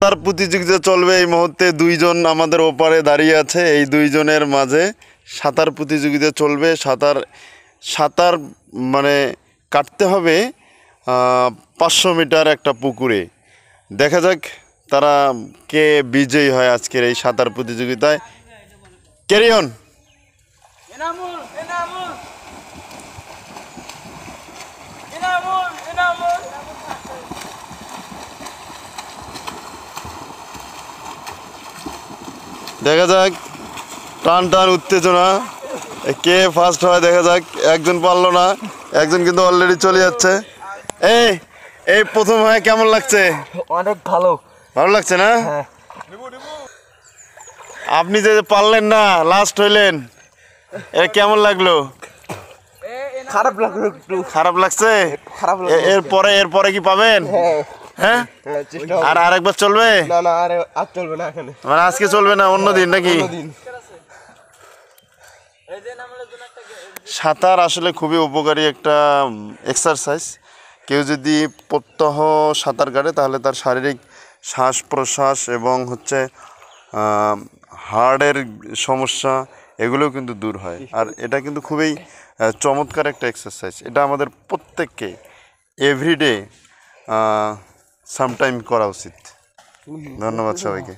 সাঁতার প্রতিযোগিতা চলবে এই মুহূর্তে। দুইজন আমাদের ওপারে দাঁড়িয়ে আছে, এই দুইজনের মাঝে সাঁতার প্রতিযোগিতা চলবে। সাঁতার মানে কাটতে হবে 500 মিটার একটা পুকুরে। দেখা যাক তারা কে বিজয়ী হয় আজকের এই সাঁতার প্রতিযোগিতায়। Carry on. দেখা যাক টান টান উত্তেজনা, কে ফার্স্ট হয় দেখা যাক। একজন পারলো না, একজন কিন্তু অলরেডি চলে যাচ্ছে। এই প্রথম হয় কেমন লাগছে? অনেক ভালো লাগছে না? আপনি যে পারলেন না, লাস্ট হইলেন, কেমন লাগলো? খারাপ লাগছে। এরপরে কি পাবেন? হ্যাঁ, আর আরেকবার চলবে? মানে আজকে চলবে না, অন্য দিন নাকি? সাঁতার আসলে খুবই উপকারী একটা এক্সারসাইজ। কেউ যদি প্রত্যহ সাঁতার কাটে তাহলে তার শারীরিক শ্বাস প্রশ্বাস এবং হার্টের সমস্যা এগুলোও কিন্তু দূর হয়। আর এটা কিন্তু খুবই চমৎকার একটা এক্সারসাইজ। এটা আমাদের প্রত্যেককে এভরিডে সামটাইম করা উচিত। ধন্যবাদ সবাইকে।